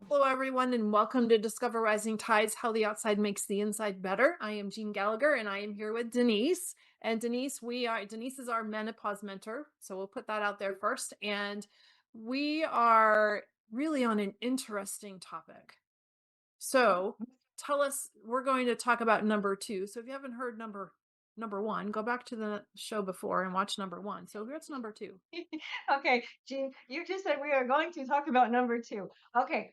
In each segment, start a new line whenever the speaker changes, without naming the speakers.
Hello, everyone, and welcome to Discover Rising Tides, How the Outside Makes the Inside Better. I am Jeanne Gallagher, and I am here with Denise. And Denise is our menopause mentor, so we'll put that out there first. And we are really on an interesting topic. So tell us, we're going to talk about number 2. So if you haven't heard number 1, go back to the show before and watch number 1. So here's number 2.
Okay, Jean, you just said we are going to talk about number 2. Okay,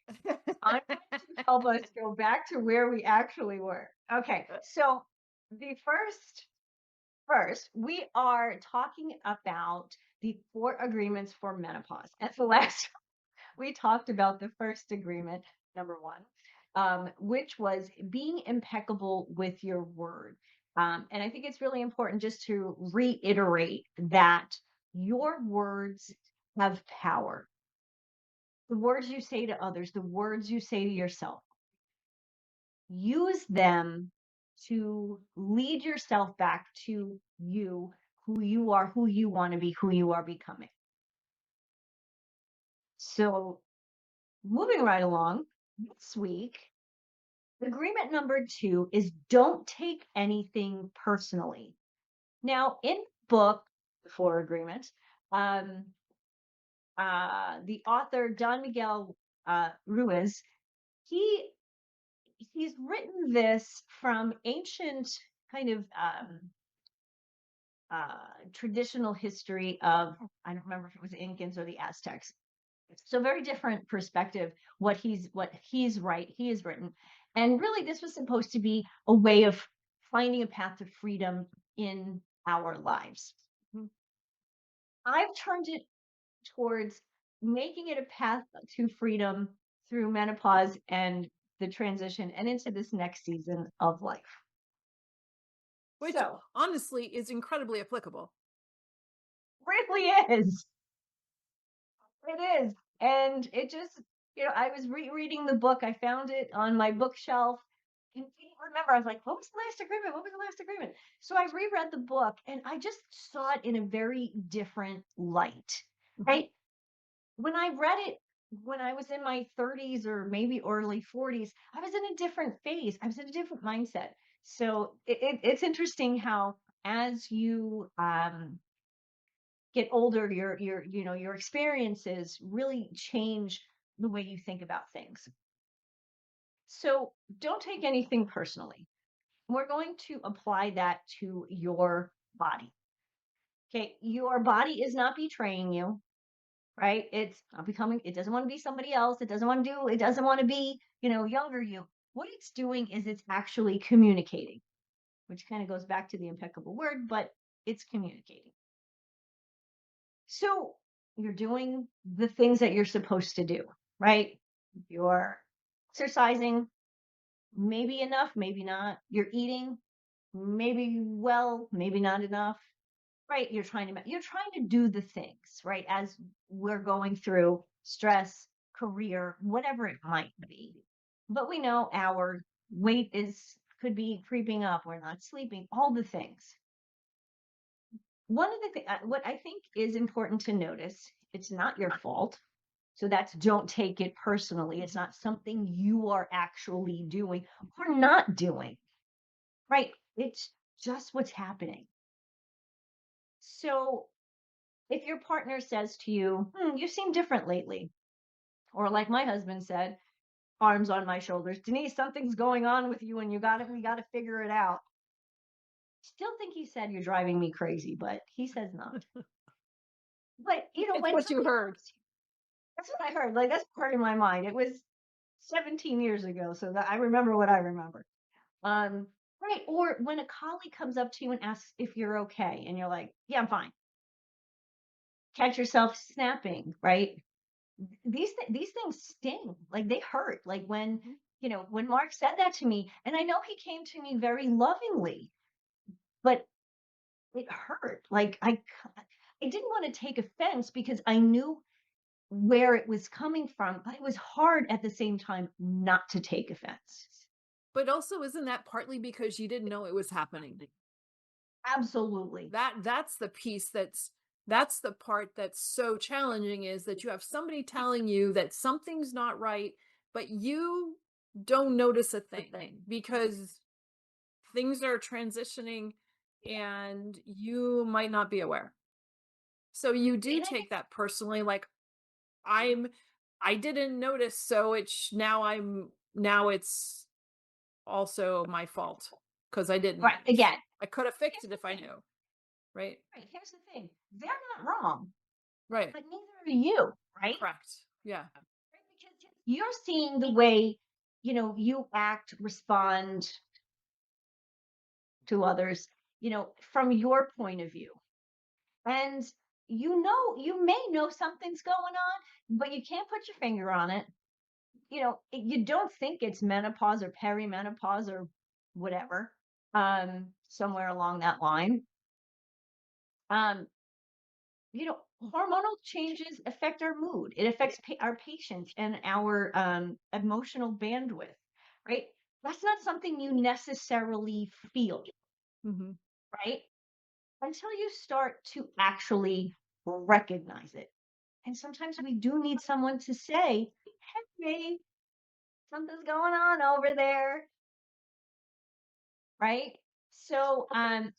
I'm going to help us go back to where we actually were. Okay, so the first, we are talking about the 4 agreements for menopause. At the last, we talked about the first agreement, number 1, which was being impeccable with your word. And I think it's really important just to reiterate that your words have power. The words you say to others, the words you say to yourself, use them to lead yourself back to you, who you are, who you want to be, who you are becoming. So, moving right along, this week, agreement number 2 is don't take anything personally. Now, in the book, The 4 Agreements, the author Don Miguel Ruiz, he's written this from ancient kind of traditional history of, I don't remember if it was the Incans or the Aztecs. So very different perspective. What he's written, and really this was supposed to be a way of finding a path to freedom in our lives. I've turned it towards making it a path to freedom through menopause and the transition and into this next season of life.
Which
So,
honestly is incredibly applicable.
really is. It is. And it just, I was rereading the book. I found it on my bookshelf. And I didn't remember. I was like, what was the last agreement? What was the last agreement? So I reread the book and I just saw it in a very different light, right? When I read it, when I was in my 30s or maybe early 40s, I was in a different phase. I was in a different mindset. So it's interesting how as you get older, your experiences really change the way you think about things. So don't take anything personally. We're going to apply that to your body. Okay, your body is not betraying you, right? It's not becoming, it doesn't want to be somebody else. It doesn't want to do, it doesn't want to be, younger you. What it's doing is it's actually communicating, which kind of goes back to the impeccable word, but it's communicating. So you're doing the things that you're supposed to do, right? You're exercising, maybe enough, maybe not. You're eating, maybe well, maybe not enough, right? You're trying to do the things, right? As we're going through stress, career, whatever it might be. But we know our weight could be creeping up. We're not sleeping, all the things. One of the things, what I think is important to notice, it's not your fault. So that's don't take it personally. It's not something you are actually doing or not doing, right? It's just what's happening. So if your partner says to you, you seem different lately, or like my husband said, arms on my shoulders, Denise, something's going on with you and we got to figure it out. Still think he said you're driving me crazy, but he says not. But
It's
when
what you heard.
that's what I heard. Like that's part of my mind. It was 17 years ago, so that I remember what I remember. Right. Or when a colleague comes up to you and asks if you're okay, and you're like, "Yeah, I'm fine." Catch yourself snapping, right? These things sting. Like they hurt. Like when Mark said that to me, and I know he came to me very lovingly, but it hurt. Like I didn't want to take offense because I knew where it was coming from, but it was hard at the same time not to take offense.
But also, isn't that partly because you didn't know it was happening?
Absolutely.
That's the piece that's the part that's so challenging, is that you have somebody telling you that something's not right, but you don't notice a thing because things are transitioning and you might not be aware. So you do
And I
take that personally, like, I'm I didn't notice, so now it's also my fault because I didn't
right,
notice.
again,
I could have fixed
here's
it
the
if I
thing.
knew, right?
Right, here's the thing. They're not wrong,
Right.
but neither are you, right?
Correct. Yeah.
Right, because you're seeing the way, you act, respond to others, from your point of view. And you may know something's going on, but you can't put your finger on it. You don't think it's menopause or perimenopause or whatever, somewhere along that line. Um, hormonal changes affect our mood. It affects our patience and our emotional bandwidth, right? That's not something you necessarily feel,
Mhm.
right? Until you start to actually recognize it. And sometimes we do need someone to say, hey, something's going on over there, right? So, and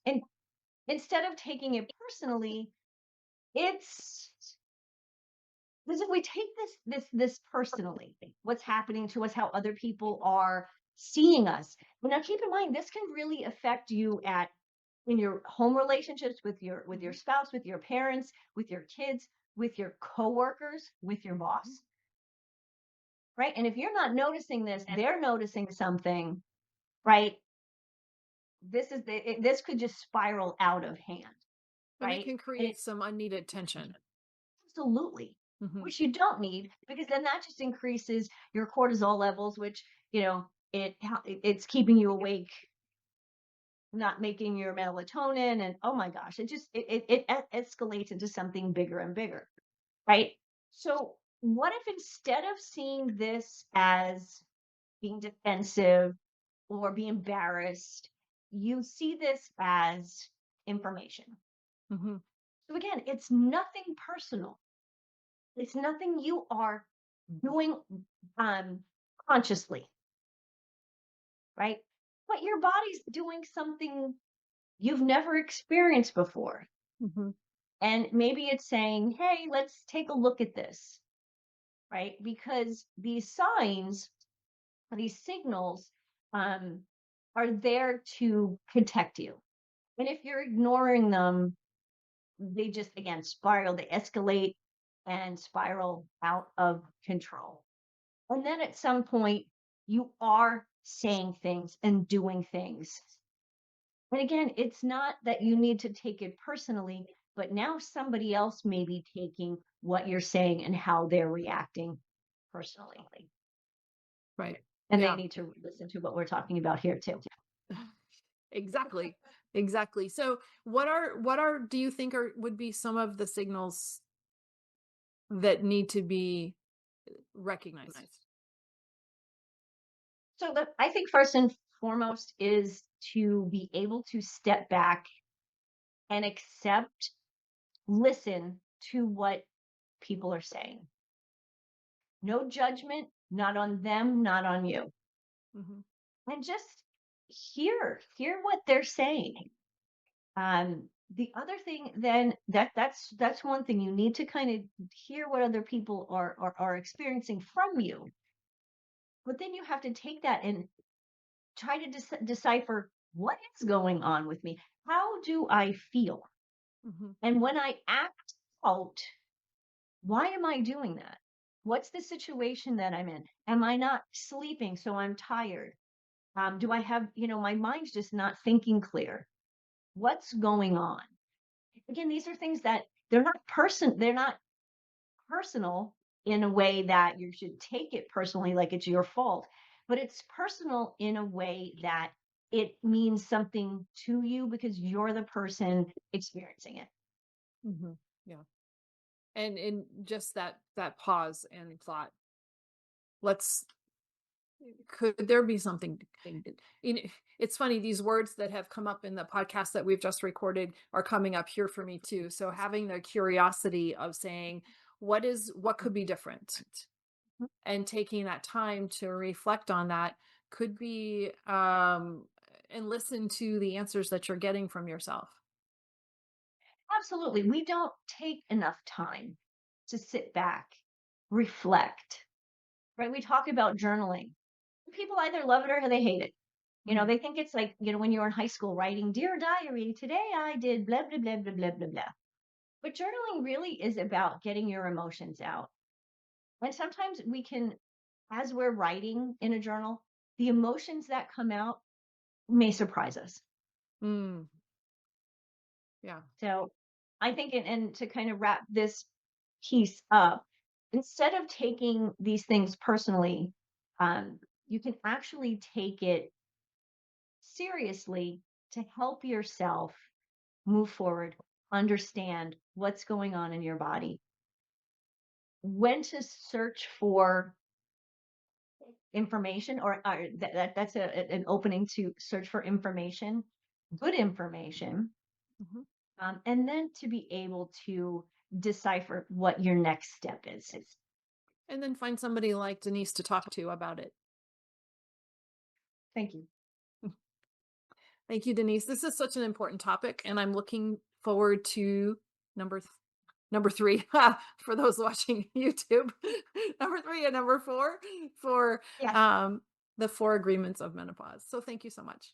instead of taking it personally, it's because if we take this personally, what's happening to us, how other people are seeing us. But now keep in mind, this can really affect you at in your home relationships with your
Mhm.
spouse, with your parents, with your kids, with your coworkers, with your
Mhm.
boss, right? And if you're not noticing this, they're noticing something, right? This could just spiral out of hand,
And it
right?
can
And it
create some unneeded tension.
absolutely,
Mhm.
which you don't need because then that just increases your cortisol levels, which it's keeping you awake, not making your melatonin, and oh my gosh, it escalates into something bigger and bigger, right? So what if instead of seeing this as being defensive or be embarrassed, you see this as information?
Mhm.
So again, it's nothing personal. It's nothing you are doing um consciously, right? But your body's doing something you've never experienced before.
Mhm.
And maybe it's saying, hey, let's take a look at this, right? Because these signs, these signals, um, are there to protect you. And if you're ignoring them, they just, again, spiral, they escalate and spiral out of control. And then at some point, you are saying things and doing things. And again, it's not that you need to take it personally, but now somebody else may be taking what you're saying and how they're reacting personally.
Right.
And they
Yeah.
need to listen to what we're talking about here too.
Exactly. Exactly. So what are do you think are would be some of the signals that need to be recognized?
So I think first and foremost is to be able to step back and accept, listen to what people are saying. No judgment, not on them, not on you.
Mhm.
And just hear what they're saying. The other thing then that's one thing you need to kind of hear what other people are experiencing from you. But then you have to take that and try to decipher what is going on with me. How do I feel?
Mhm.
And when I act out, why am I doing that? What's the situation that I'm in? Am I not sleeping so I'm tired? Do I have, my mind's just not thinking clear? What's going on? Again, these are things that they're not personal in a way that you should take it personally like it's your fault, but it's personal in a way that it means something to you because you're the person experiencing it.
Mhm. Yeah. And in just that pause and thought, let's Could there be something? You know, it's funny, these words that have come up in the podcast that we've just recorded are coming up here for me too. So having the curiosity of saying, what could be different? And taking that time to reflect on that could be and listen to the answers that you're getting from yourself.
Absolutely. We don't take enough time to sit back, reflect, right? We talk about journaling. People either love it or they hate it.
Mm,
They think it's like, when you're in high school writing, Dear Diary, today I did blah, blah, blah, blah, blah, blah, blah. But journaling really is about getting your emotions out. And sometimes we can, as we're writing in a journal, the emotions that come out may surprise us.
mm, yeah.
So I think, and to kind of wrap this piece up, instead of taking these things personally, you can actually take it seriously to help yourself move forward, understand what's going on in your body, when to search for information, or that's an opening to search for information, good information,
Mhm.
and then to be able to decipher what your next step is.
And then find somebody like Denise to talk to about it.
Thank you.
Thank you, Denise. This is such an important topic, and I'm looking forward to number th- number three for those watching YouTube. Number three and number four for
Yes,
um, the four agreements of menopause. So thank you so much.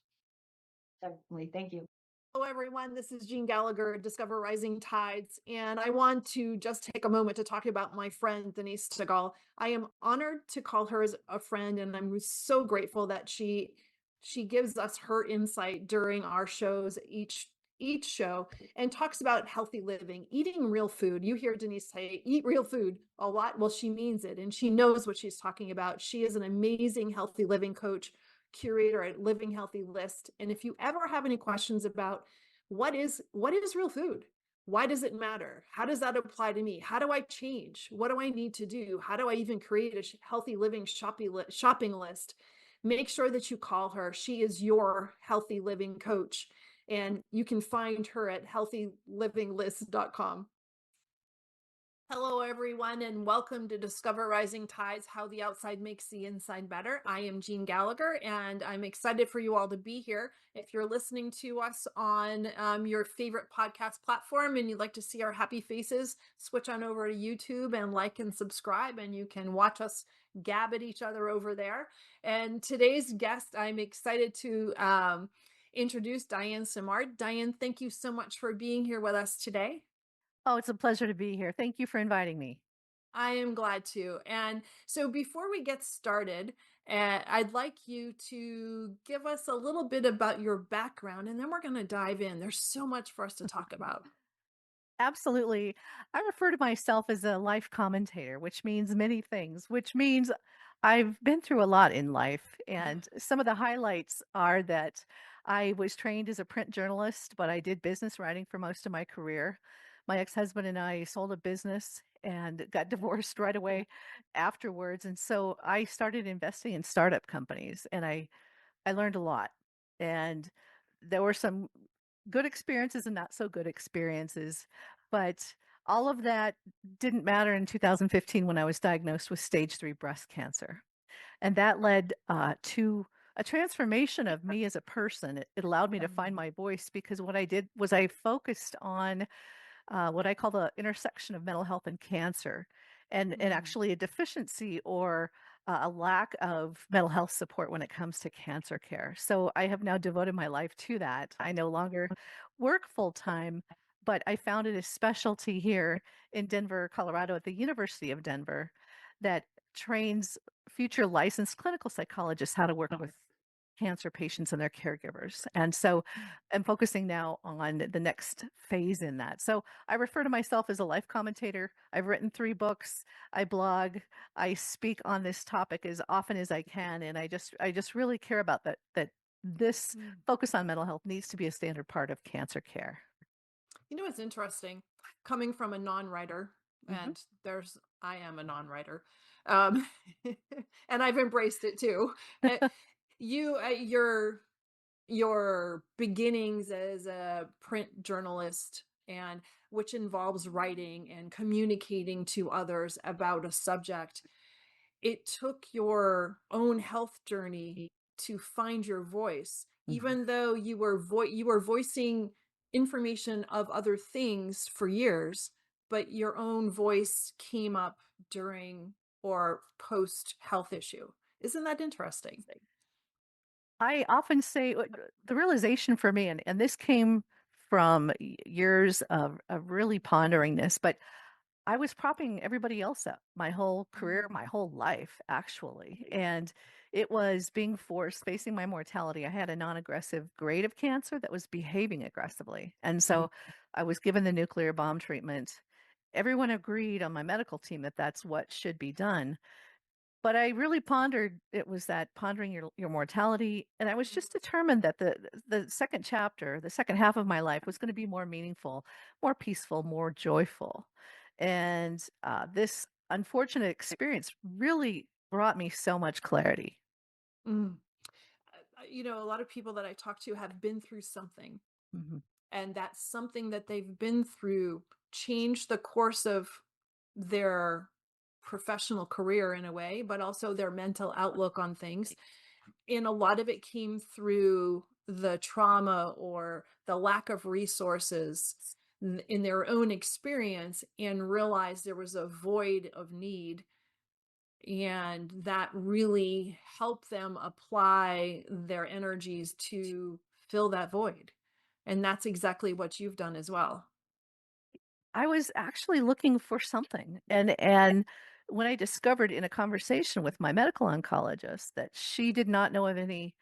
definitely. Thank you.
Hello, everyone. This is Jean Gallagher, Discover Rising Tides, and I want to just take a moment to talk about my friend Denise Segal. I am honored to call her as a friend, and I'm so grateful that she gives us her insight during our shows each show and talks about healthy living, eating real food. You hear Denise say, "Eat real food" a lot. Well, she means it, and she knows what she's talking about. She is an amazing healthy living coach, curator at Living Healthy List. And if you ever have any questions about what is real food, why does it matter, how does that apply to me, how do I change, what do I need to do, how do I even create a healthy living shopping list, make sure that you call her. She is your healthy living coach, and you can find her at healthylivinglist.com. Hello, everyone, and welcome to Discover Rising Tides, How the Outside Makes the Inside Better. I am Jean Gallagher, and I'm excited for you all to be here. If you're listening to us on your favorite podcast platform and you'd like to see our happy faces, switch on over to YouTube and like and subscribe, and you can watch us gab at each other over there. And today's guest, I'm excited to introduce Diane Simard. Diane, thank you so much for being here with us today.
Oh, it's a pleasure to be here. Thank you for inviting me.
I am glad to. And so before we get started, I'd like you to give us a little bit about your background, and then we're going to dive in. There's so much for us to talk about.
Absolutely. I refer to myself as a life commentator, which means many things, which means I've been through a lot in life. And some of the highlights are that I was trained as a print journalist, but I did business writing for most of my career. My ex husband and I sold a business and got divorced right away afterwards. And so I started investing in startup companies, and I learned a lot. And there were some good experiences and not so good experiences. But all of that didn't matter in 2015 when I was diagnosed with stage 3 breast cancer. And that led to a transformation of me as a person. It allowed me to find my voice because what I did was I focused on what I call the intersection of mental health and cancer, and
Mm,
actually a deficiency or a lack of mental health support when it comes to cancer care. So I have now devoted my life to that. I no longer work full time, but I founded a specialty here in Denver, Colorado, at the University of Denver that trains future licensed clinical psychologists how to work with cancer patients and their caregivers. And so I'm focusing now on the next phase in that. So I refer to myself as a life commentator. I've written 3 books. I blog. I speak on this topic as often as I can, and I just really care about that this
mm.
focus on mental health needs to be a standard part of cancer care.
You know, it's interesting coming from a non writer.
Mhm.
and I am a non-writer, um, and I've embraced it too. Uh, your beginnings as a print journalist, and which involves writing and communicating to others about a subject, it took your own health journey to find your voice,
Mhm.
even though you were voicing information of other things for years, but your own voice came up during or post health issue. Isn't that interesting?
I often say the realization for me, and this came from years of really pondering this, but I was propping everybody else up my whole career,
Mm,
my whole life, actually. And it was being forced, facing my mortality. I had a non aggressive grade of cancer that was behaving aggressively. And so I was given the nuclear bomb treatment. Everyone agreed on my medical team that that's what should be done. But I really pondered it was that pondering your mortality, and I was just determined that the second chapter, the second half of my life was gonna be more meaningful, more peaceful, more joyful. And, this unfortunate experience really brought me so much clarity.
mm. A lot of people that I talk to have been through something,
Mhm.
and that something that they've been through changed the course of their professional career in a way, but also their mental outlook on things. And a lot of it came through the trauma or the lack of resources in their own experience, and realized there was a void of need, and that really helped them apply their energies to fill that void. And that's exactly what you've done as well.
I was actually looking for something, and when I discovered in a conversation with my medical oncologist that she did not know of any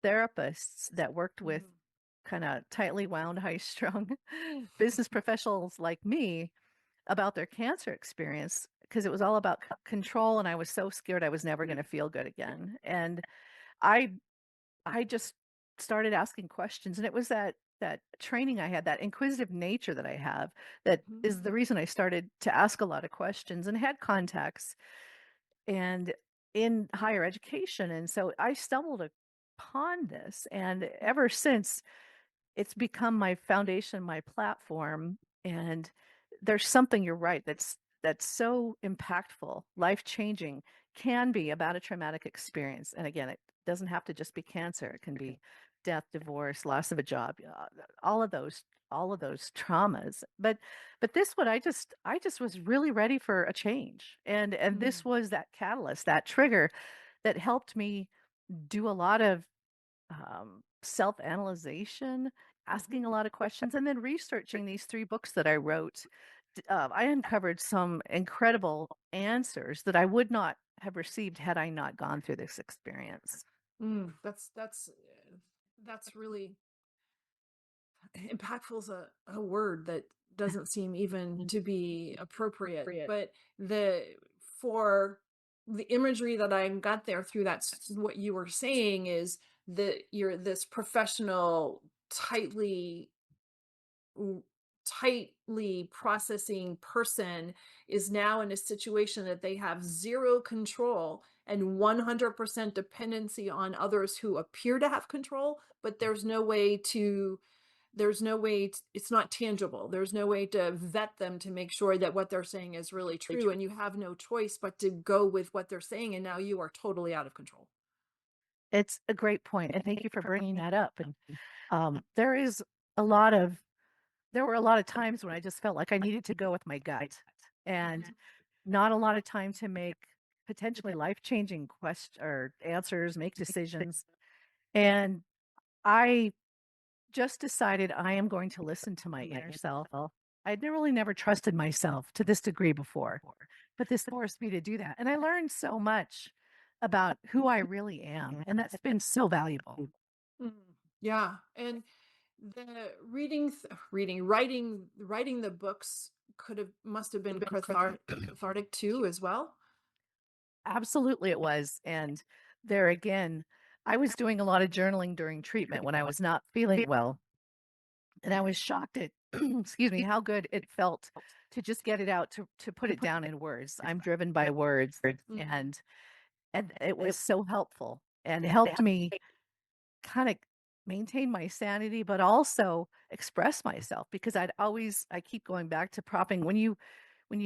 therapists that worked with
Mhm.
kinda tightly wound, high-strung business professionals like me about their cancer experience, because it was all about control, and I was so scared I was never gonna feel good again, and I I just started asking questions, and it was that training I had, that inquisitive nature that I have, that
Mhm.
is the reason I started to ask a lot of questions and had contacts and in higher education, and so I stumbled upon this, and ever since it's become my foundation, my platform, and there's something, you're right, that's so impactful, life-changing, can be about a traumatic experience, and again, it doesn't have to just be cancer, it can be death, divorce, loss of a job, all of those traumas, but this one, I just was really ready for a change, and this
Mhm.
was that catalyst, that trigger that helped me do a lot of self-analyzation,
Mhm.
asking a lot of questions, and then researching these 3 books that I wrote. I uncovered some incredible answers that I would not have received had I not gone through this experience.
That's really impactful is a word that doesn't seem even to be appropriate, but the for the imagery that I got there through what you were saying is that you're this professional, w- tightly processing person is now in a situation that they have zero control and 100% dependency on others who appear to have control, but it's not tangible. There's no way to vet them to make sure that what they're saying is really true, and you have no choice but to go with what they're saying, and now you are totally out of control.
It's a great point, and thank you for bringing that up, and, there is a lot of there were a lot of times when I just felt like I needed to go with my gut, and
Mhm.
not a lot of time to make potentially life-changing quest or answers, make decisions, and I just decided I am going to listen to my inner self. I'd never trusted myself to this degree before, but this forced me to do that. And I learned so much about who I really am. And that's been so valuable.
Mm. Yeah, and the writing the books must have been cathartic too as well.
Absolutely, it was. And there again, I was doing a lot of journaling during treatment when I was not feeling well. And I was shocked at, excuse me, how good it felt to just get it out, to put it down in words. I'm driven by words,
Mhm.
and it was so helpful and helped me kind of maintain my sanity, but also express myself because I keep going back to propping when you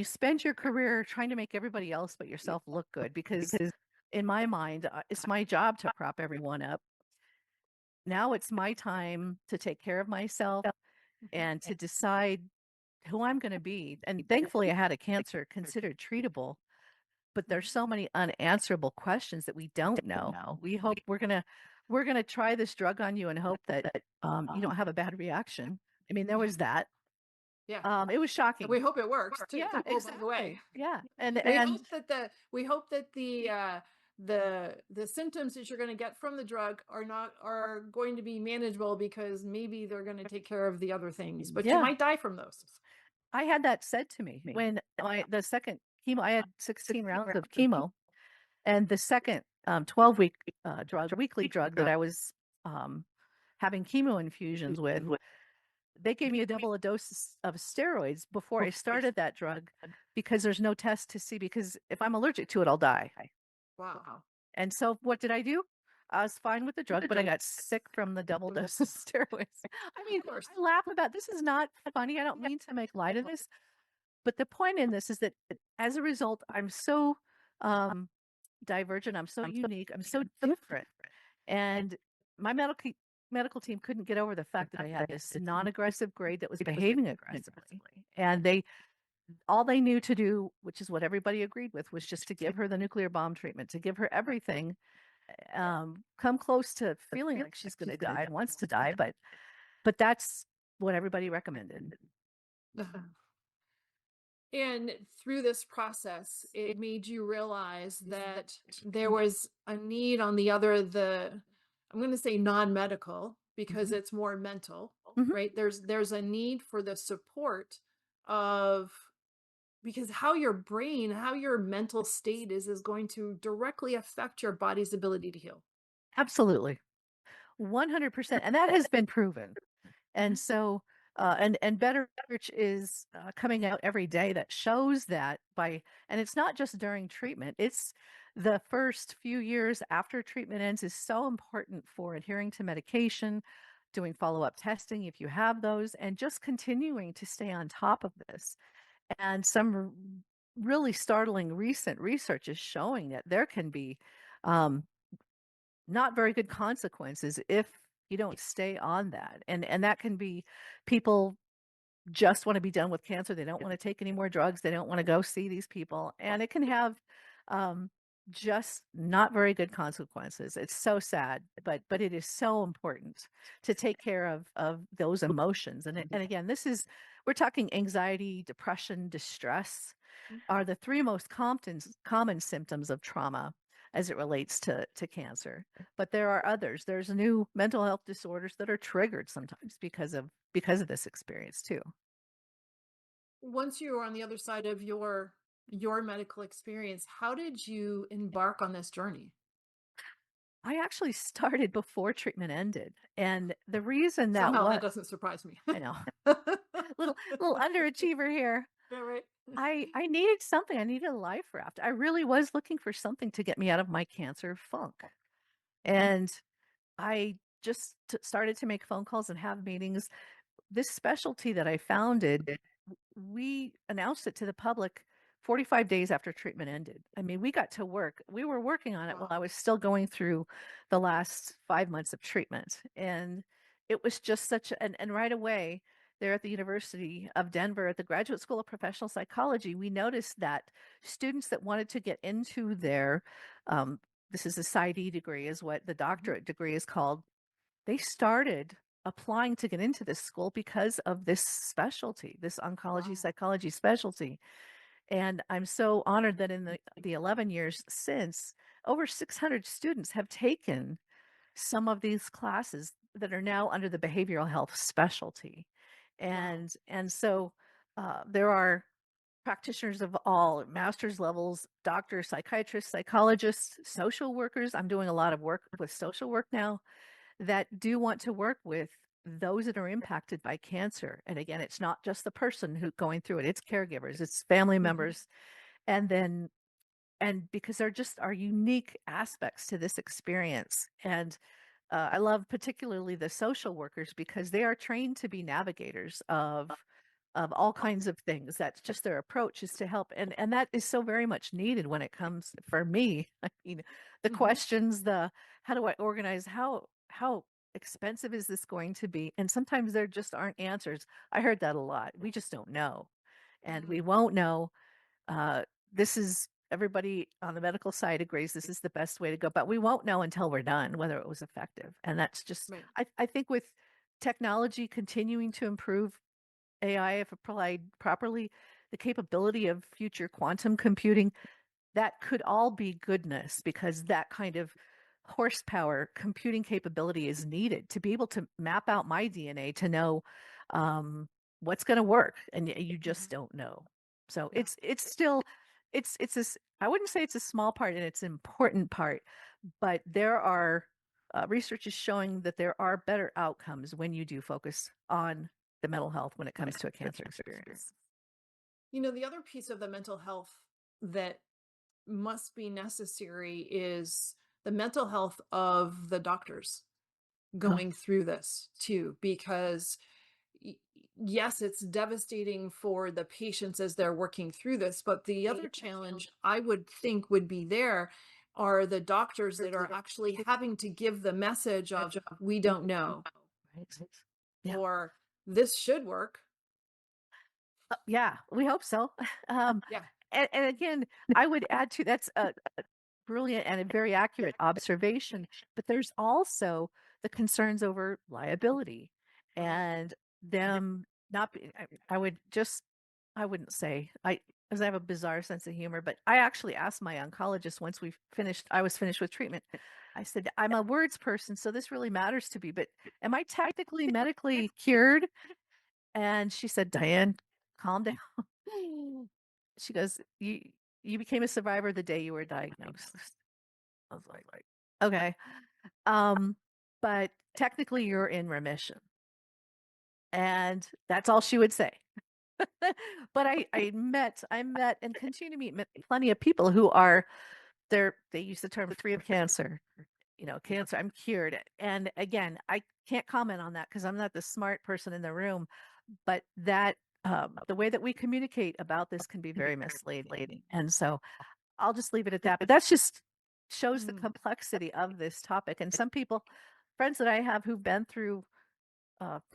spend your career trying to make everybody else but yourself look good, because in my mind, it's my job to prop everyone up. Now it's my time to take care of myself
Mhm.
and to decide who I'm going to be. And thankfully, I had a cancer considered treatable, but there's
Mhm.
so many unanswerable questions that we don't know. We hope we're gonna try this drug on you and hope that you don't have a bad reaction. I mean, there
Yeah.
was that.
Yeah.
It was
And we
shocking.
hope it works too.
Yeah,
Oh, by the way.
exactly. Yeah,
We hope that the symptoms that you're going to get from the drug are going to be manageable because maybe they're going to take care of the other things, but you
yeah.
might die from those.
I had that said to me when the second chemo. I had 16 rounds of chemo, and the second 12-week weekly drug that I was um, having chemo infusions with. They gave me a double a dose of steroids before I started that drug because there's no test to see, because if I'm allergic to it, I'll die.
Wow.
And so what did I do? I was fine with the drug, but I got sick from the double dose of steroids. I mean,
Of course.
I laugh about this is not funny. I don't mean to make light of this, but the point in this is that as a result, I'm so um, divergent. I'm so unique. I'm so different. And my medical team couldn't get over the fact that I had this non-aggressive grade that was behaving aggressively. And all they knew to do, which is what everybody agreed with, was just to give her the nuclear bomb treatment, to give her everything, come close to feeling like she's going to die and wants to die, but that's what everybody recommended.
And through this process, it made you realize that there was a need on I'm going to say non-medical because
Mhm.
it's more mental,
Mhm.
right? There's a need for the support of because how your mental state is going to directly affect your body's ability to heal.
Absolutely. 100%. And that has been proven. And
Mhm.
so, and better research is coming out every day that shows that and it's not just during treatment, it's the first few years after treatment ends is so important for adhering to medication, doing follow-up testing if you have those, and just continuing to stay on top of this. And really startling recent research is showing that there can be um, not very good consequences if you don't stay on that. And that can be people just want to be done with cancer. They don't want to take any more drugs. They don't want to go see these people. And it can have um, just not very good consequences. It's so sad, but it is so important to take care of those emotions. And again, we're talking anxiety, depression, distress are the three most common symptoms of trauma as it relates to cancer. But there are others. There's new mental health disorders that are triggered sometimes because of this experience too.
Once you were on the other side of your medical experience, how did you embark on this journey?
I actually started before treatment ended. And the reason that
Somehow that
what
doesn't surprise me.
I know, little underachiever here.
Yeah, right.
I needed something. I needed a life raft. I really was looking for something to get me out of my cancer funk. And I just started to make phone calls and have meetings. This specialty that I founded, we announced it to the public 45 days after treatment ended. I mean, we got to work. We were working on it while
Wow.
I was still going through the last 5 months of treatment. And it was just and right away, there at the University of Denver at the Graduate School of Professional Psychology, we noticed that students that wanted to get into um, this is a PsyD degree, is what the
Mhm.
doctorate degree is called, they started applying to get into this school because of this specialty, this oncology
Wow.
psychology specialty. And I'm so honored that in the 11 years since, over 600 students have taken some of these classes that are now under the behavioral health specialty.
Wow.
And so there are practitioners of all master's levels, doctors, psychiatrists, psychologists, social workers. I'm doing a lot of work with social work now that do want to work with those that are impacted by cancer, and again, it's not just the person who going through it, it's caregivers, it's family members, and then and because there just are unique aspects to this experience. And I love particularly the social workers because they are trained to be navigators of all kinds of things. That's just their approach, is to help, and that is so very much needed when it comes for me. I mean, the questions, the how do I organize, how expensive is this going to be? And sometimes there just aren't answers. I heard that a lot. We just don't know, and we won't know. uh, this is everybody on the medical side agrees this is the best way to go, but we won't know until we're done whether it was effective. And that's just,
Right.
I think with technology continuing to improve, AI, if applied properly, the capability of future quantum computing, that could all be goodness, because that kind of horsepower computing capability is needed to be able to map out my DNA to know um, what's going to work, and you just don't know. So
Yeah.
it's still it's I wouldn't say it's a small part, and it's an important part, but there are research is showing that there are better outcomes when you do focus on the mental health when it comes to a cancer experience.
The other piece of the mental health that must be necessary is the mental health of the doctors
Huh.
going through this too, because y- yes, it's devastating for the patients as they're working through this, but the other challenge I would think would be there are the doctors that are actually having to give the message of, we don't know,
Right. Yeah.
or this should work.
Yeah, we hope so. Um,
Yeah.
and again, I would add to that's a brilliant and a very accurate observation, but there's also the concerns over liability
Right.
and them not be, I would just, I wouldn't say, because I have a bizarre sense of humor, but I actually asked my oncologist once I was finished with treatment. I said, I'm a words person, so this really matters to me, but am I technically medically cured? And she said, Diane, calm down. She goes, you became a survivor the day you were diagnosed. I was like, okay. Um, but technically you're in remission. And that's all she would say. But I met and continue to meet plenty of people who are they use the term free of cancer. Cancer, I'm cured. And again, I can't comment on that because I'm not the smart person in the room, but that the way that we communicate about this can be very misleading. And so I'll just leave it at that. But that's just shows the complexity of this topic. And some people, friends that I have who've been through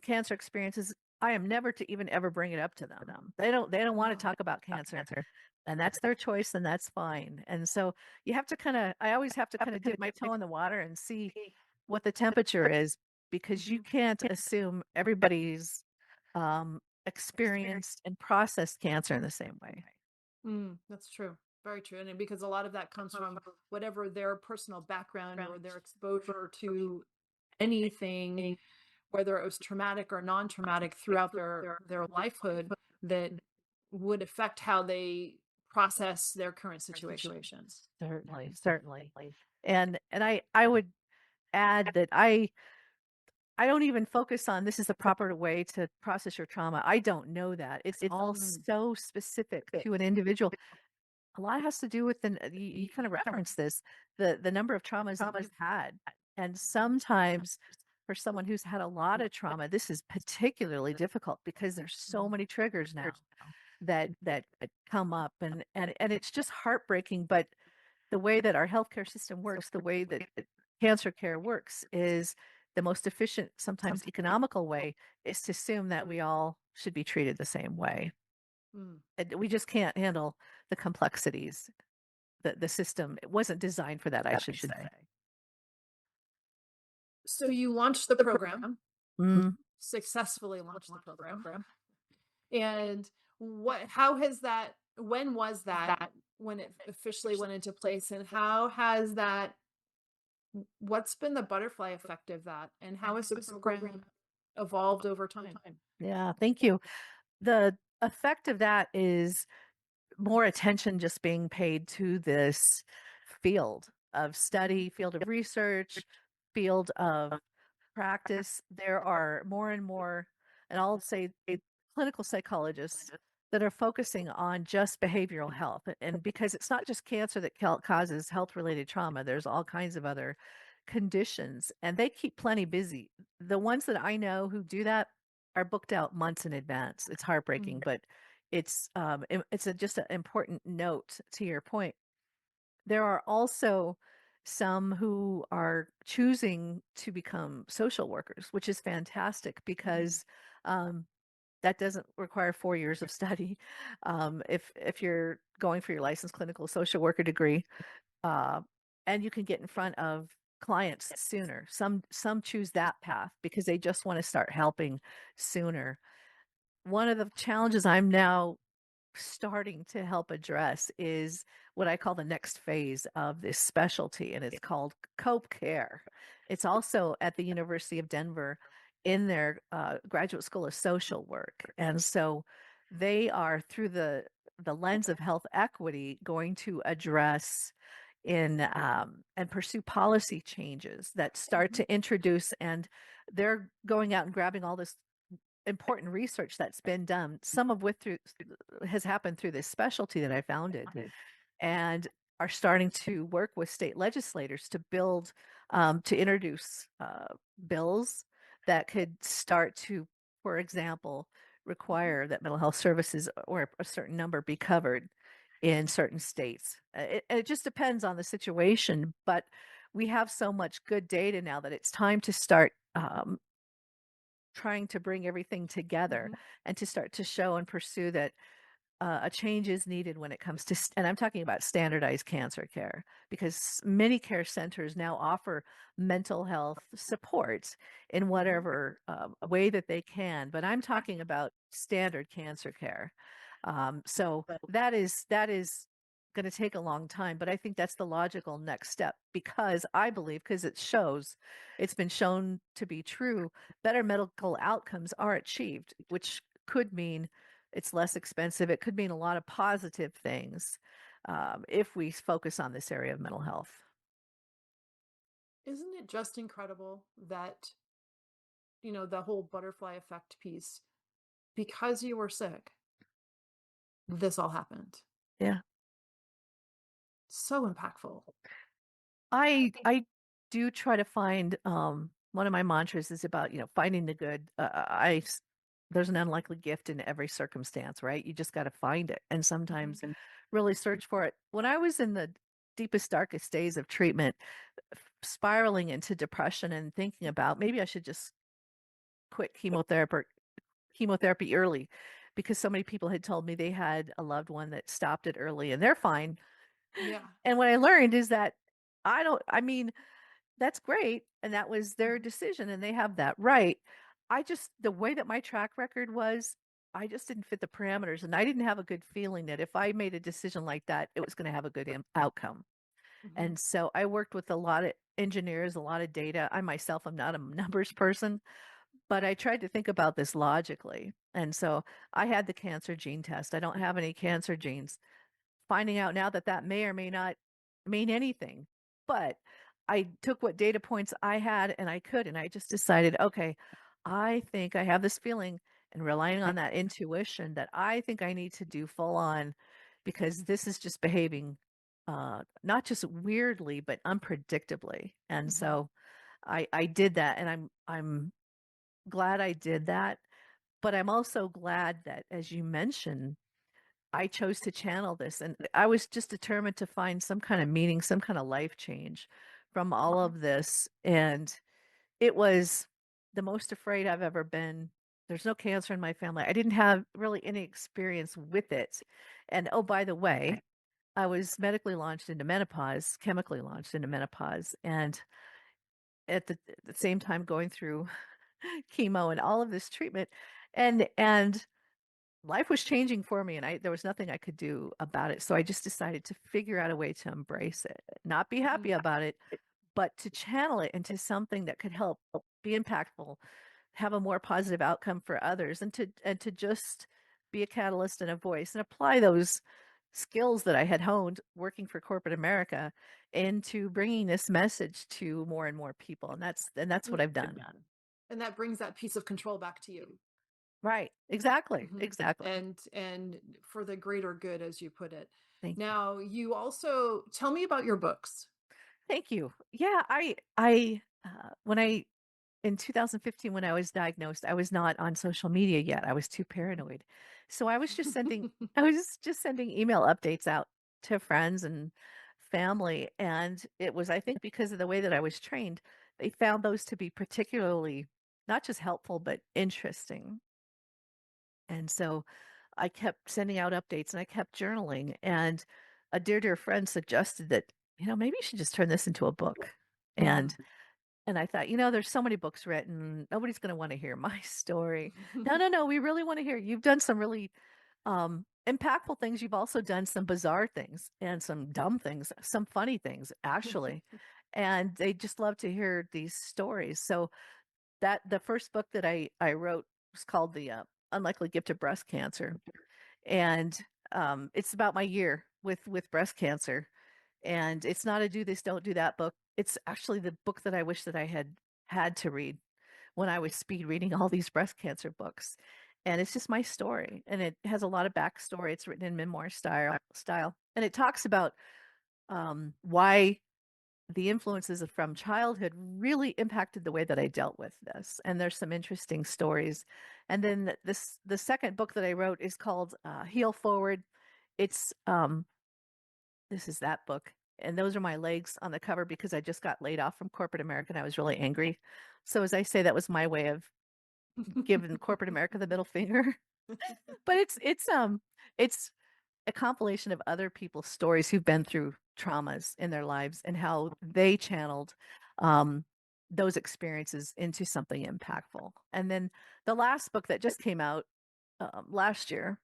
cancer experiences, I am never to even ever bring it up to them. They don't want to talk about cancer, and that's their choice, and that's fine. And so you have to I always have to kind of dip my toe in the water and see what the temperature is, because you can't assume everybody's experienced and processed cancer in the same way.
That's true. Very true. And because a lot of that comes from whatever their personal background or their exposure to anything, whether it was traumatic or non-traumatic throughout their lifehood, that would affect how they process their current situation.
Certainly, certainly. And I would add that I don't even focus on this is the proper way to process your trauma. I don't know that. It's all
Mm,
so specific to an individual. A lot has to do with you kind of reference this, the number of traumas that you've had. And sometimes for someone who's had a lot of trauma, this is particularly difficult because there's so many triggers now that come up, and it's just heartbreaking. But the way that our healthcare system works, the way that cancer care works, is the most efficient, sometimes economical way, is to assume that we all should be treated the same way.
mm.
And we just can't handle the complexities. The system, it wasn't designed for that, I should say.
So you launched the program,
Mm.
successfully launched the program. And how has that, when was that, when it officially went into place, and how has that, what's been the butterfly effect of that, and how has the program evolved over time?
Yeah, thank you. The effect of that is more attention just being paid to this field of study, field of research, field of practice, there are more and more, and I'll say clinical psychologists that are focusing on just behavioral health. And because it's not just cancer that causes health related trauma, there's all kinds of other conditions, and they keep plenty busy. The ones that I know who do that are booked out months in advance. It's heartbreaking,
Mm.
but it's just an important note to your point. There are also some who are choosing to become social workers, which is fantastic because um, that doesn't require 4 years of study. If you're going for your licensed clinical social worker degree, uh, and you can get in front of clients sooner. Some choose that path because they just want to start helping sooner. One of the challenges I'm now starting to help address is what I call the next phase of this specialty, and it's called cope care. It's also at the University of Denver in their graduate school of social work, and so they are through the lens of health equity going to address in and pursue policy changes that start to introduce, and they're going out and grabbing all this important research that's been done, some of which has happened through this specialty that I founded, and are starting to work with state legislators to to introduce bills that could start to, for example, require that mental health services or a certain number be covered in certain states. It just depends on the situation, but we have so much good data now that it's time to start trying to bring everything together and to start to show and pursue that a change is needed when it comes to, and I'm talking about standardized cancer care, because many care centers now offer mental health support in whatever way that they can. But I'm talking about standard cancer care. So that is going to take a long time, but I think that's the logical next step because I believe, because it's been shown to be true, better medical outcomes are achieved, which could mean it's less expensive. It could mean a lot of positive things if we focus on this area of mental health.
Isn't it just incredible that, the whole butterfly effect piece, because you were sick, this all happened?
Yeah.
So impactful.
I do try to find one of my mantras is about, finding the good. There's an unlikely gift in every circumstance, right? You just got to find it and sometimes really search for it. When I was in the deepest, darkest days of treatment, spiraling into depression and thinking about maybe I should just quit chemotherapy early because so many people had told me they had a loved one that stopped it early and they're fine.
Yeah.
And what I learned is that I mean, that's great, and that was their decision, and they have that right. The way that my track record was, I just didn't fit the parameters, and I didn't have a good feeling that if I made a decision like that, it was gonna have a good outcome.
Mhm.
And so I worked with a lot of engineers, a lot of data. I myself am not a numbers person, but I tried to think about this logically. And so I had the cancer gene test. I don't have any cancer genes, finding out now that that may or may not mean anything. But I took what data points I had and I just decided, okay, I think I have this feeling and relying on that intuition that I think I need to do full on because this is just behaving not just weirdly, but unpredictably. And
Mhm.
so I did that and I'm glad I did that. But I'm also glad that, as you mentioned, I chose to channel this, and I was just determined to find some kind of meaning, some kind of life change from all of this. And it was the most afraid I've ever been. There's no cancer in my family. I didn't have really any experience with it. And oh, by the way, I was medically launched into menopause, chemically launched into menopause, and at the same time going through chemo and all of this treatment. And life was changing for me and there was nothing I could do about it. So I just decided to figure out a way to embrace it, not be happy
Mhm.
about it, but to channel it into something that could help be impactful, have a more positive outcome for others and to just be a catalyst and a voice and apply those skills that I had honed working for corporate America into bringing this message to more and more people. And that's what
Mm,
I've done.
and that brings that piece of control back to you.
Right. Exactly.
Mhm.
Exactly.
And for the greater good, as you put it.
Thank you.
Now, you also tell me about your books.
Thank you. Yeah, when I in 2015 when I was diagnosed, I was not on social media yet. I was too paranoid. So I was just sending email updates out to friends and family, and it was, I think, because of the way that I was trained, they found those to be particularly not just helpful but interesting. And so I kept sending out updates and I kept journaling, and a dear friend suggested that, maybe you should just turn this into a book. And and I thought, there's so many books written. Nobody's going to want to hear my story. No, no, no. We really want to hear. You've done some really impactful things. You've also done some bizarre things and some dumb things, some funny things, actually. And they just love to hear these stories. So that the first book that I wrote was called The Unlikely Gift of Breast Cancer. And it's about my year with breast cancer, and it's not a do this, don't do that book. It's actually the book that I wish that I had to read when I was speed reading all these breast cancer books. And it's just my story, and it has a lot of backstory. It's written in memoir style, and it talks about why the influences from childhood really impacted the way that I dealt with this. And there's some interesting stories. And then the second book that I wrote is called Heal Forward. It's this is that book. And those are my legs on the cover because I just got laid off from corporate America and I was really angry. So as I say, that was my way of giving corporate America the middle finger. But it's a compilation of other people's stories who've been through traumas in their lives and how they channeled um, those experiences into something impactful. And then the last book that just came out last year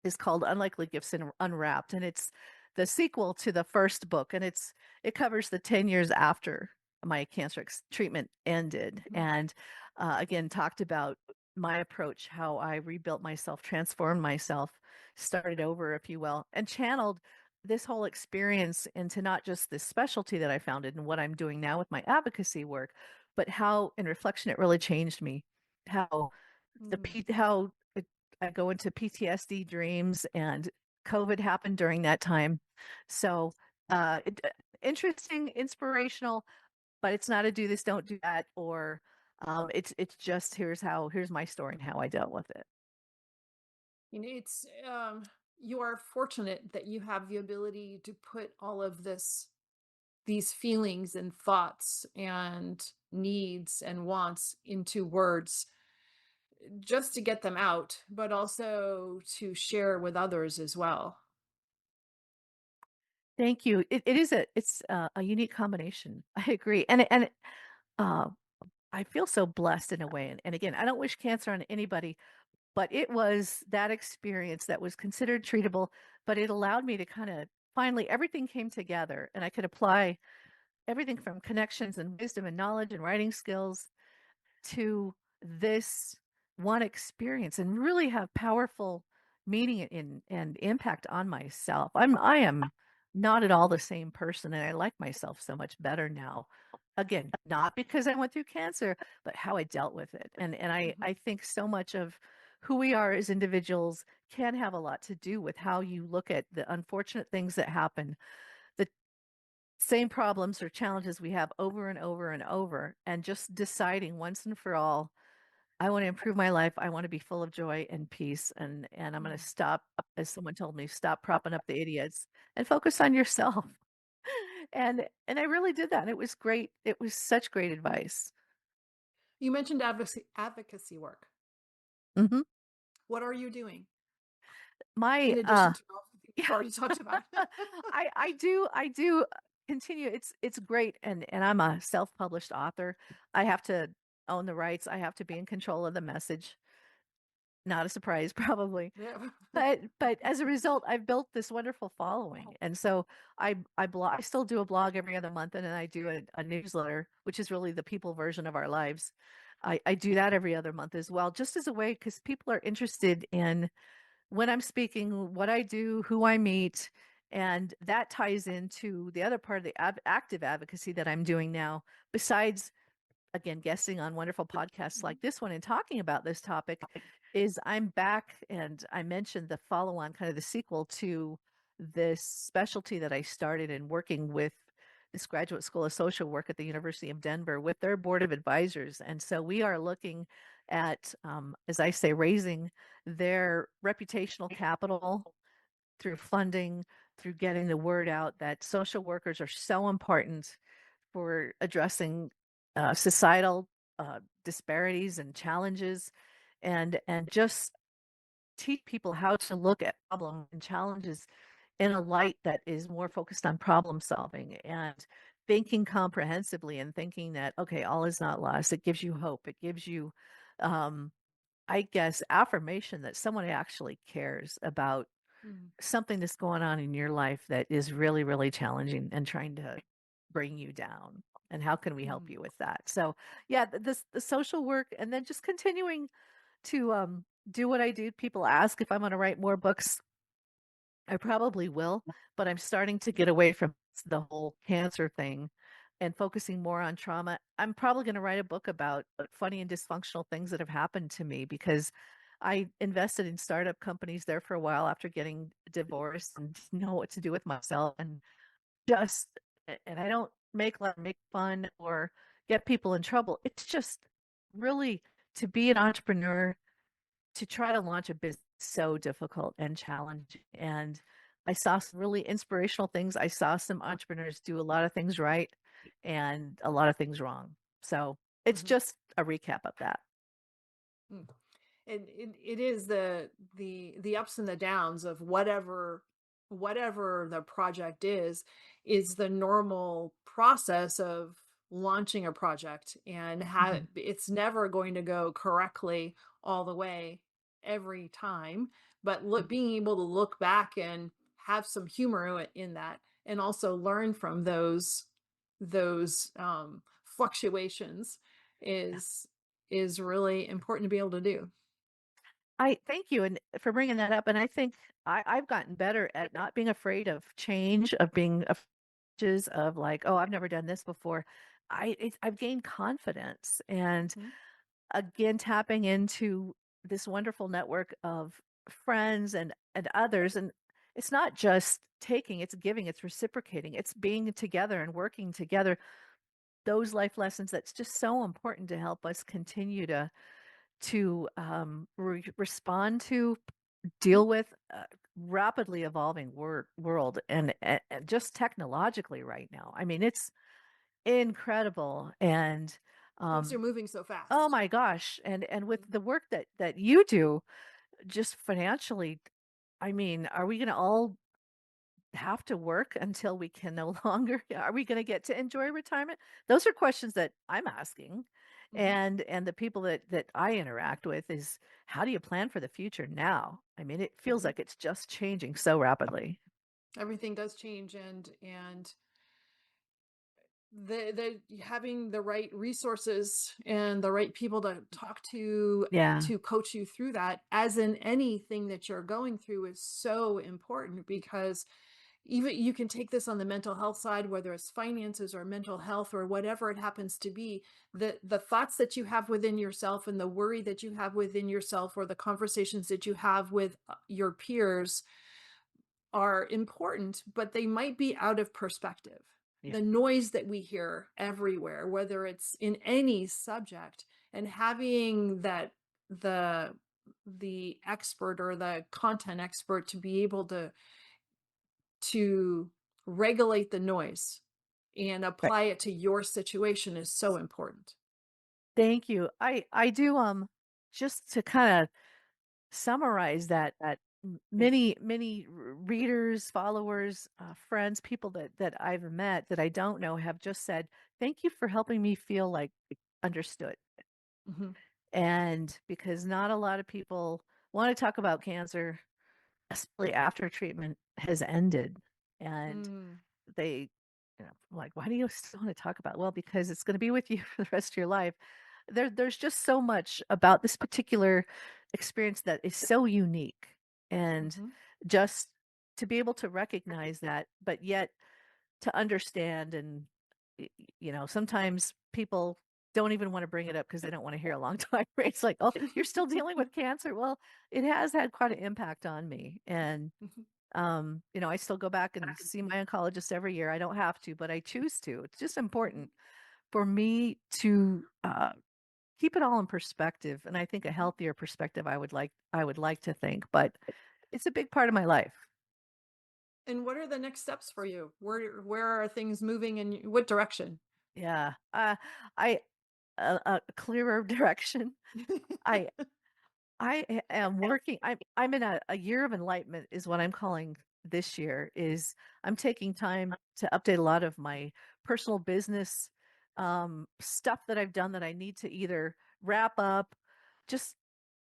is called Unlikely Gifts Unwrapped, and it's the sequel to the first book, and it covers the 10 years after my cancer treatment ended, and again talked about my approach, how I rebuilt myself, transformed myself, started over, if you will, and channeled this whole experience into not just this specialty that I founded and what I'm doing now with my advocacy work, but how in reflection it really changed me. How
Mm.
how I go into PTSD dreams, and COVID happened during that time. So interesting, inspirational, but it's not a do this, don't do that, or it's just here's my story and how I dealt with it.
It's you are fortunate that you have the ability to put all of these feelings and thoughts and needs and wants into words just to get them out, but also to share with others as well.
Thank you. It is a unique combination. I agree, uh, I feel so blessed in a way. And again, I don't wish cancer on anybody, but it was that experience that was considered treatable, but it allowed me to kind of finally everything came together, and I could apply everything from connections and wisdom and knowledge and writing skills to this one experience and really have powerful meaning and impact on myself. I am not at all the same person, and I like myself so much better now. Again, not because I went through cancer, but how I dealt with it. And I
Mhm.
think so much of who we are as individuals can have a lot to do with how you look at the unfortunate things that happen, the same problems or challenges we have over and over and over, and just deciding once and for all, I want to improve my life. I want to be full of joy and peace, and I'm going to
Mm.
stop, as someone told me, stop propping up the idiots and focus on yourself. And I really did that. And it was great. It was such great advice.
You mentioned advocacy work.
Hmm.
What are you doing
My
in addition to all the things
yeah,
we've already talked about?
I do continue. It's great, and I'm a self-published author. I have to own the rights. I have to be in control of the message. Not a surprise, probably.
Yeah.
But as a result, I've built this wonderful following, and so I still do a blog every other month, and then I do a newsletter, which is really the people version of our lives. I do that every other month as well, just as a way because people are interested in when I'm speaking, what I do, who I meet, and that ties into the other part of the active advocacy that I'm doing now, besides again guesting on wonderful podcasts like this one and talking about this topic, is I'm back, and I mentioned the follow on, kind of the sequel to this specialty that I started in working with this Graduate School of Social Work at the University of Denver with their board of advisors. And so we are looking at, as I say, raising their reputational capital through funding, through getting the word out that social workers are so important for addressing societal disparities and challenges, and just teach people how to look at problems and challenges in a light that is more focused on problem solving and thinking comprehensively, and thinking that, okay, all is not lost. It gives you hope. It gives you, um, I guess, affirmation that someone actually cares about
Mm,
something that's going on in your life that is really, really challenging and trying to bring you down. And how can we help
mm,
you with that? So, yeah, the social work, and then just continuing to do what I do. People ask if I'm going to write more books. I probably will, but I'm starting to get away from the whole cancer thing and focusing more on trauma. I'm probably going to write a book about funny and dysfunctional things that have happened to me, because I invested in startup companies there for a while after getting divorced and didn't know what to do with myself, and just and I don't make fun or get people in trouble. It's just really, to be an entrepreneur, to try to launch a business, so difficult and challenging. And I saw some really inspirational things. I saw some entrepreneurs do a lot of things right and a lot of things wrong. So it's
mhm,
just a recap of that.
mm. It is the ups and the downs of whatever the project is the normal process of launching a project, and
Mhm.
it's never going to go correctly all the way every time, but being able to look back and have some humor in that, and also learn from those fluctuations is is really important to be able to do.
I thank you and for bringing that up. And I think I've gotten better at not being afraid of change, of being of like, oh, I've never done this before. I've gained confidence, and
Mhm,
again tapping into this wonderful network of friends and others. And it's not just taking, it's giving, it's reciprocating, it's being together and working together. Those life lessons, that's just so important to help us continue to respond to,
mhm.
deal with rapidly evolving world, and just technologically right now. I mean, it's incredible. And
Things are
um
moving so
oh
fast.
my gosh, and with
Mhm,
the work that you do, just financially, I mean, are we going to all have to work until we can no longer? Are we going to get to enjoy retirement? Those are questions that I'm asking.
mhm,
And the people that I interact with is, how do you plan for the future now? I mean, it feels
mhm.
like it's just changing so rapidly.
Everything does change, and the having the right resources and the right people to talk
Yeah.
to coach you through that, as in anything that you're going through, is so important, because even you can take this on the mental health side, whether it's finances or mental health or whatever it happens to be. The thoughts that you have within yourself and the worry that you have within yourself, or the conversations that you have with your peers, are important, but they might be out of perspective.
Yeah.
The noise that we hear everywhere, whether it's in any subject, and having that the the expert or the content expert to be able to regulate the noise and
Right.
apply it to your situation is so important.
Thank you. I do, just to kind of summarize that many readers, followers, friends, people that I've met that I don't know have just said, thank you for helping me feel like understood.
Mhm.
And because not a lot of people want to talk about cancer, especially after treatment has ended. And
Mm,
they, like, why do you still want to talk about? Well, because it's going to be with you for the rest of your life. There's just so much about this particular experience that is so unique. And
Mm-hmm.
just to be able to recognize that, but yet to understand and sometimes people don't even want to bring it up because they don't want to hear a long time. Right? It's like, oh, you're still dealing with cancer. Well, it has had quite an impact on me. And I still go back and see my oncologist every year. I don't have to, but I choose to. It's just important for me to keep it all in perspective. And I think a healthier perspective I would like to think, but it's a big part of my life.
And what are the next steps for you? Where are things moving in what direction?
Yeah. I a clearer direction. I am working. I'm in a year of enlightenment is what I'm calling this year. Is I'm taking time to update a lot of my personal business stuff that I've done that I need to either wrap up. Just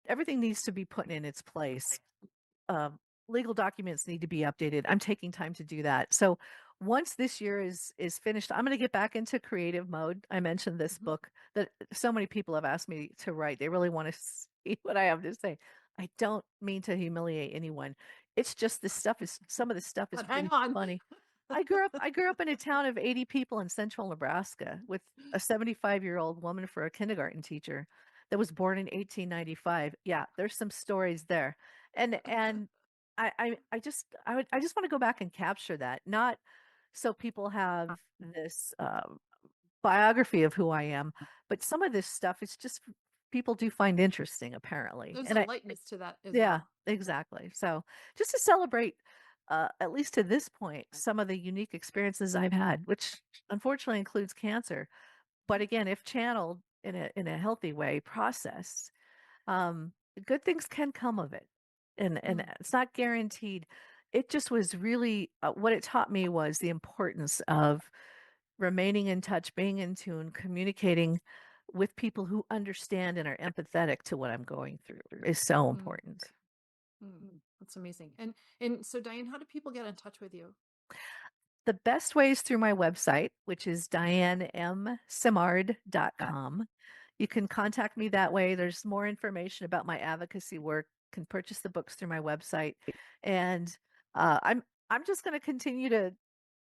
everything needs to be put in its place. um, Legal documents need to be updated. I'm taking time to do that. So once this year is finished, I'm going to get back into creative mode. I mentioned this
Mhm.
book that so many people have asked me to write. They really want to see what I have to say. I don't mean to humiliate anyone. It's just this stuff is some of this stuff is
But hang
pretty
on.
funny. I grew up in a town of 80 people in central Nebraska with a 75-year-old woman for a kindergarten teacher that was born in 1895. Yeah, there's some stories there. And I just want to go back and capture that, not so people have this biography of who I am, but some of this stuff is just people do find interesting apparently.
There's a
And I
lightness to that as
yeah,
well.
exactly. So just to celebrate at least to this point some of the unique experiences I've had, which unfortunately includes cancer. But again, if channeled in a healthy way, processed, um, good things can come of it. And
Mm,
it's not guaranteed. It just was really what it taught me was the importance of remaining in touch, being in tune, communicating with people who understand and are empathetic to what I'm going through is so
mm,
important.
mm. That's amazing. And so Diane, how do people get in touch with you?
The best way is through my website, which is dianemsimard.com. You can contact me that way. There's more information about my advocacy work. Can purchase the books through my website, and I'm just going to continue to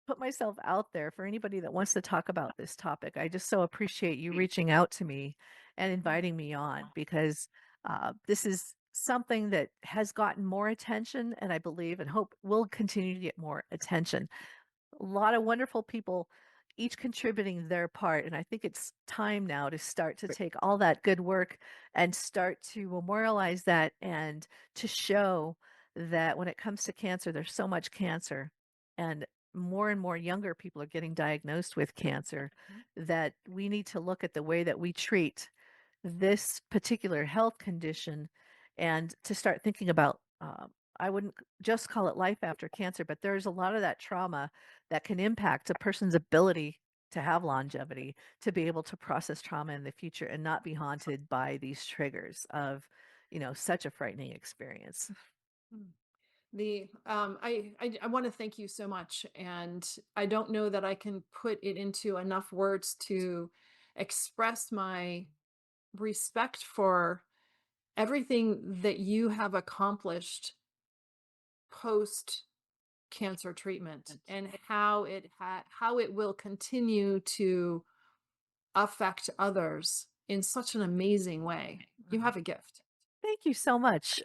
put myself out there for anybody that wants to talk about this topic. I just so appreciate you reaching out to me and
Mm,
inviting me on because this is something that has gotten more attention, and I believe and hope will continue to get more attention. A lot of wonderful people, each contributing their part. And I think it's time now to start to take all that good work and start to memorialize that and to show that when it comes to cancer, there's so much cancer and more younger people are getting diagnosed with cancer
mhm,
that we need to look at the way that we treat this particular health condition and to start thinking about I wouldn't just call it life after cancer, but there's a lot of that trauma that can impact a person's ability to have longevity, to be able to process trauma in the future and not be haunted by these triggers of, such a frightening experience.
mm. I want to thank you so much, and I don't know that I can put it into enough words to express my respect for everything that you have accomplished post cancer treatment and how it will continue to affect others in such an amazing way. You have a gift.
Thank you so much.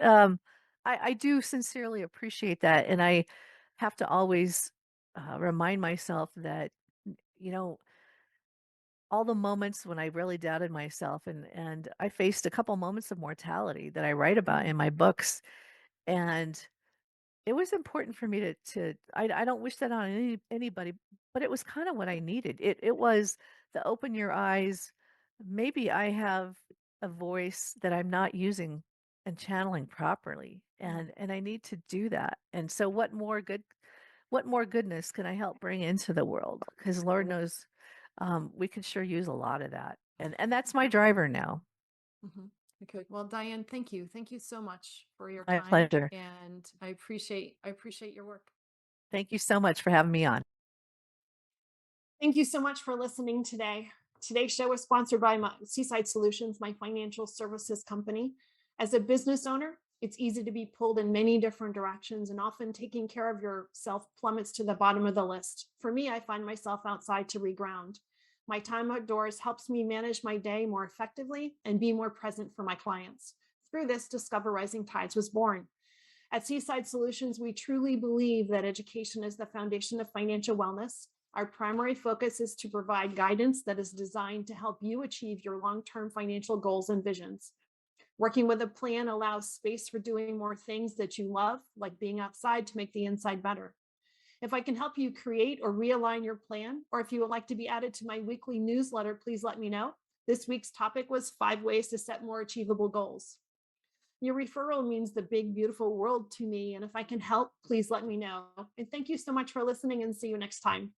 I do sincerely appreciate that. And I have to always remind myself that, you know, all the moments when I really doubted myself and I faced a couple moments of mortality that I write about in
Mm,
my books. And it was important for me to I don't wish that on anybody, but it was kind of what I needed. It was the open your eyes. Maybe I have a voice that I'm not using and channeling properly,
mm,
and I need to do that. And so what more goodness can I help bring into the world? Because Lord knows we could sure use a lot of that. And that's my driver now.
mhm. Okay. Well, Diane, thank you. Thank you so much for your
My
time,
pleasure.
and I appreciate your work.
Thank you so much for having me on.
Thank you so much for listening today. Today's show is sponsored by Seaside Solutions, my financial services company. As a business owner, It's easy to be pulled in many different directions, and often taking care of yourself plummets to the bottom of the list. For me, I find myself outside to reground. My time outdoors helps me manage my day more effectively and be more present for my clients. Through this, Discover Rising Tides was born. At Seaside Solutions, we truly believe that education is the foundation of financial wellness. Our primary focus is to provide guidance that is designed to help you achieve your long-term financial goals and visions. Working with a plan allows space for doing more things that you love, like being outside to make the inside better. If I can help you create or realign your plan, or if you would like to be added to my weekly newsletter, please let me know. This week's topic was 5 ways to set more achievable goals. Your referral means the big, beautiful world to me. And if I can help, please let me know. And thank you so much for listening, and see you next time.